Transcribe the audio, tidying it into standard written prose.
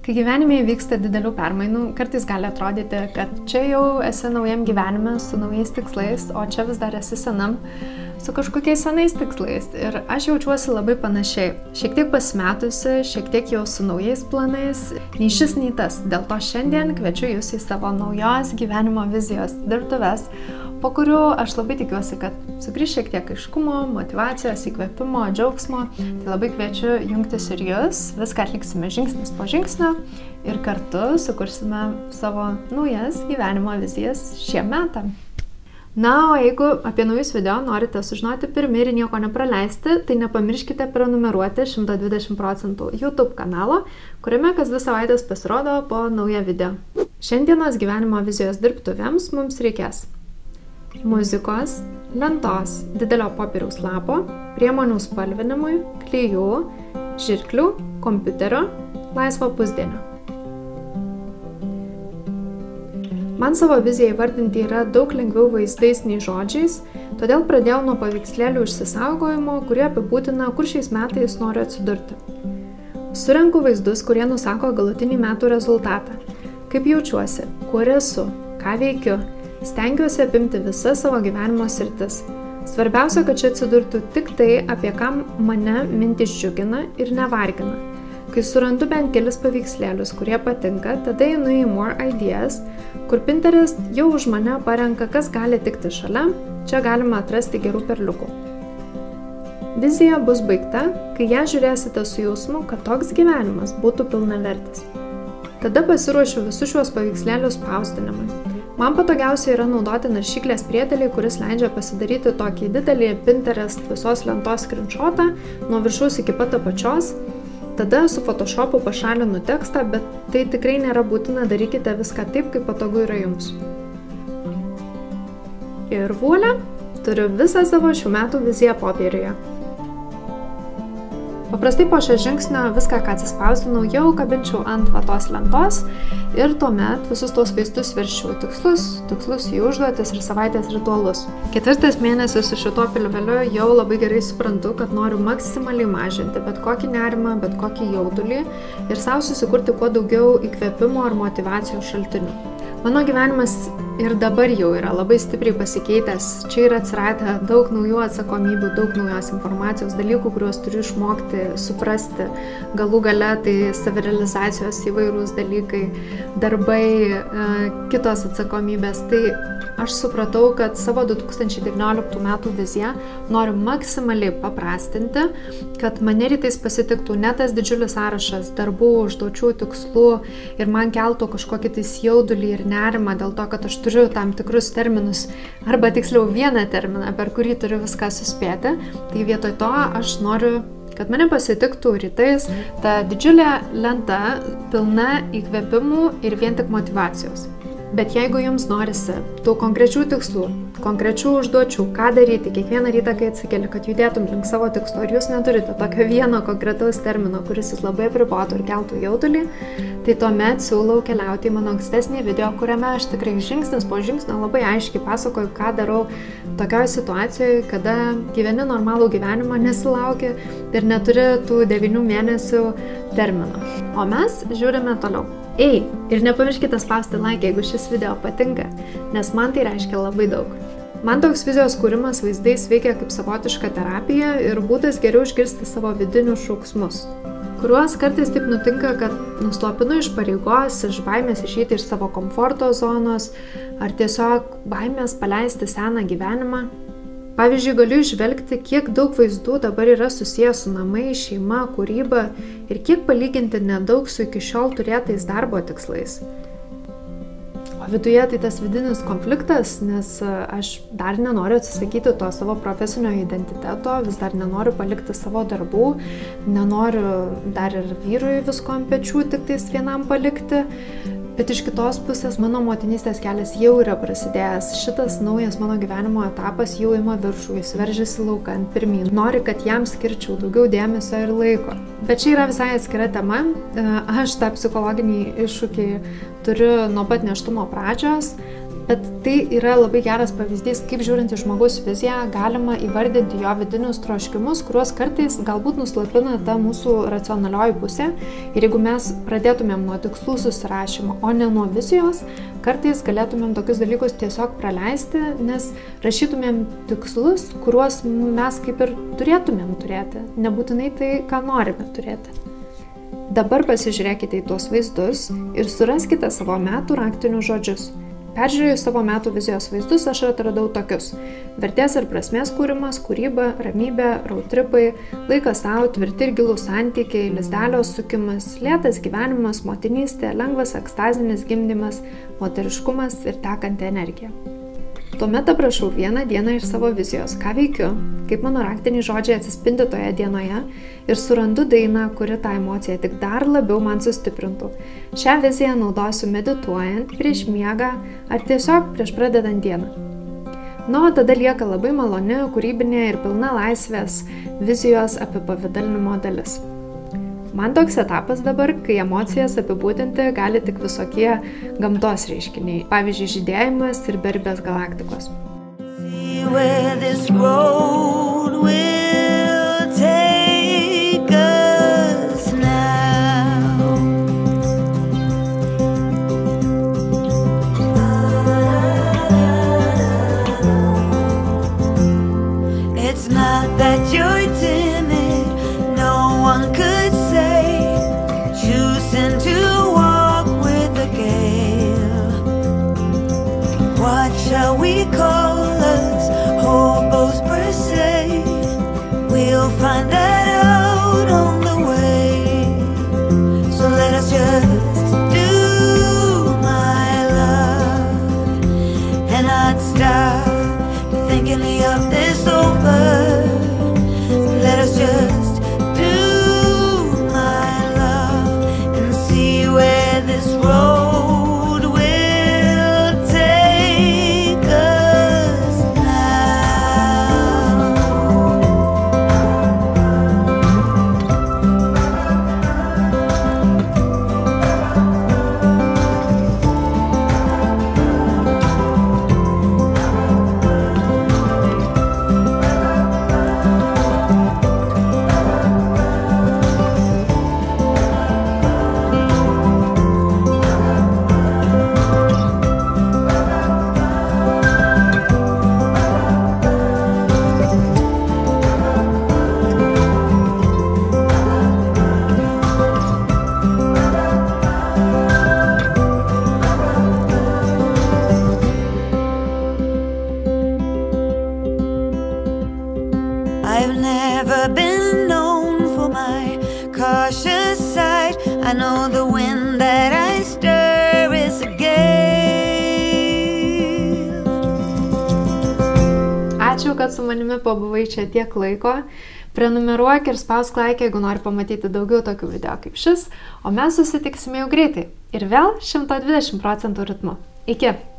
Kai gyvenime įvyksta didelių permainų, kartais gali atrodyti, kad čia jau esi naujam gyvenime su naujais tikslais, o čia vis dar esi senam su kažkokiais senais tikslais. Ir aš jaučiuosi labai panašiai. Šiek tiek pasimetusi, šiek tiek jau su naujais planais, nei šis, nei tas. Dėl to šiandien kviečiu jūs į savo naujos gyvenimo vizijos dirbtuves, po kurių aš labai tikiuosi, kad sugrįš šiek tiek aiškumo, motyvacijos, įkvėpimo, džiaugsmo. Tai labai kviečiu jungtis ir jūs. Viską atliksime žingsnis po žingsnio ir kartu sukursime savo naujas gyvenimo vizijas šiem metam. Na, o jeigu apie naujus video norite sužinoti pirmi ir nieko nepraleisti, tai nepamirškite prenumeruoti 120% YouTube kanalo, kuriame kas 2 savaitės pasirodo po naują video. Šiandienos gyvenimo vizijos dirbtuvėms mums reikės muzikos, lentos, didelio popieriaus lapo, priemonių spalvinimui, klijų, žirklių, kompiuterio, laisvo pusdienio. Man savo viziją įvardinti yra daug lengviau vaizdais nei žodžiais, todėl pradėjau nuo paveikslėlių išsisaugojimo, kurie apibūdina, kur šiais metais noriu atsidurti. Surenku vaizdus, kurie nusako galutinį metų rezultatą. Kaip jaučiuosi, kur esu, ką veikiu. Stengiuosi apimti visas savo gyvenimo sritis. Svarbiausia, kad čia atsidurtų tik tai, apie ką mane mintis džiugina ir nevargina. Kai surandu bent kelis paveikslėlius, kurie patinka, tada einu į More Ideas, kur Pinterest jau už mane parenka, kas gali tikti šalia. Čia galima atrasti gerų perliukų. Vizija bus baigta, kai ją žiūrėsite su jausmu, kad toks gyvenimas būtų pilnavertis. Tada pasiruošiu visus šiuos paveikslėlius spausdinimui. Man patogiausia yra naudoti naršyklės priedelį, kuris leidžia pasidaryti tokį didelį Pinterest visos lentos screenshotą nuo viršaus iki pat apačios. Tada su Photoshopu pašalinu tekstą, bet tai tikrai nėra būtina, darykite viską taip, kaip patogu yra jums. Ir voilà, turiu visą savo šių metų viziją popieriuje. Paprastai po šio žingsnio viską, ką atsispausdinau, jau kabinčiau ant vatos lentos ir tuomet visus tos vaizdus versčiau tikslus į užduotis ir savaitės ritualus. 4 mėnesis su šituo pilveliu jau labai gerai suprantu, kad noriu maksimaliai mažinti bet kokį nerimą, bet kokį jaudulį ir savo susikurti kuo daugiau įkvėpimo ar motyvacijos šaltinių. Mano gyvenimas ir dabar jau yra labai stipriai pasikeitęs. Čia yra atsiradę daug naujų atsakomybių, daug naujos informacijos, dalykų, kuriuos turiu išmokti, suprasti. Galų gale tai savirealizacijos įvairūs dalykai, darbai, kitos atsakomybės. Tai aš supratau, kad savo 2019 metų viziją noriu maksimaliai paprastinti, kad mane rytais pasitiktų ne tas didžiulis sąrašas darbų, užduočių, tikslų ir man keltų kažkokį tais jaudulį ir nerimą dėl to, kad aš turiu tam tikrus terminus, arba tiksliau vieną terminą, per kurį turiu viską suspėti. Tai vietoj to aš noriu, kad mane pasitiktų rytais ta didžiulė lenta pilna įkvėpimų ir vien tik motyvacijos. Bet jeigu jums norisi tų konkrečių tikslų, konkrečių užduočių, ką daryti kiekvieną rytą, kai atsikeli, kad judėtum link savo tikslo ir jūs neturite tokio vieno konkretaus termino, kuris jūs labai apribotų ir keltų jaudulį, tai tuomet siūlau keliauti į mano ankstesnį video, kuriame aš tikrai žingsnis po žingsnio labai aiškiai pasakoju, ką darau tokioje situacijoje, kada gyveni normalų gyvenimą, nesilauki ir neturi tų 9 mėnesių termino. O mes žiūrime toliau. Ei, ir nepamirškite spausti like, jeigu šis video patinka, nes man tai reiškia labai daug. Man toks vizijos kūrimas vaizdais veikia kaip savotiška terapija ir būdas geriau išgirsti savo vidinius šauksmus, kuriuos kartais taip nutinka, kad nuslopinu iš pareigos, iš baimės išeiti iš savo komforto zonos ar tiesiog baimės paleisti seną gyvenimą. Pavyzdžiui, galiu išvelgti, kiek daug vaizdų dabar yra susijęs su namai, šeima, kūryba ir kiek palyginti nedaug su iki šiol turėtais darbo tikslais. O viduje tai tas vidinis konfliktas, nes aš dar nenoriu atsisakyti to savo profesinio identiteto, vis dar nenoriu palikti savo darbų, nenoriu dar ir vyrui visko ant pečių tik tais vienam palikti. Bet iš kitos pusės mano motinystės kelias jau yra prasidėjęs. Šitas naujas mano gyvenimo etapas jau ima viršų, jis veržiasi laukan pirmyn. Nori, kad jam skirčiau daugiau dėmesio ir laiko. Bet čia yra visai atskira tema. Aš tą psichologinį iššūkį turiu nuo pat nėštumo pradžios. Bet tai yra labai geras pavyzdys, kaip žiūrint į žmogaus viziją, galima įvardinti jo vidinius troškimus, kuriuos kartais galbūt nuslopina ta mūsų racionalioji pusė. Ir jeigu mes pradėtumėm nuo tikslų susirašymo, o ne nuo vizijos, kartais galėtumėm tokius dalykus tiesiog praleisti, nes rašytumėm tikslus, kuriuos mes kaip ir turėtumėm turėti, nebūtinai tai, ką norime turėti. Dabar pasižiūrėkite į tuos vaizdus ir suraskite savo metų raktinius žodžius. Peržiūrėjus savo metų vizijos vaizdus, aš atradau tokius: vertės ir prasmės kūrimas, kūryba, ramybė, roadtripai, laikas sau, tvirti ir gilūs santykiai, lizdelio sukimas, lėtas gyvenimas, motinystė, lengvas ekstazinis gimdymas, moteriškumas ir tekanti energija. Tuomet aprašau vieną dieną iš savo vizijos, ką veikiu, kaip mano raktiniai žodžiai atsispindi toje dienoje ir surandu dainą, kuri tą emociją tik dar labiau man sustiprintų. Šią viziją naudosiu medituojant, prieš miegą ar tiesiog prieš pradedant dieną. O tada lieka labai maloni, kūrybinė ir pilna laisvės vizijos apipavidalinimo dalis. Man toks etapas dabar, kai emocijas apibūdinti gali tik visokie gamtos reiškiniai, pavyzdžiui, žydėjimas ir beribės galaktikos. Shall we call us hobos per se? We'll find that out on the way. So let us just do, my love, and not stop thinking the earth is over. Let us just do, my love, and see where this road I've never been known for my cautious side. I know the wind that I stir is a gale. Ačiū, kad su manimi pabuvai čia tiek laiko. Prenumeruok ir spausk like, jeigu nori pamatyti daugiau tokių video kaip šis, o mes susitiksime jau greitai ir vėl 120% ritmu. Iki!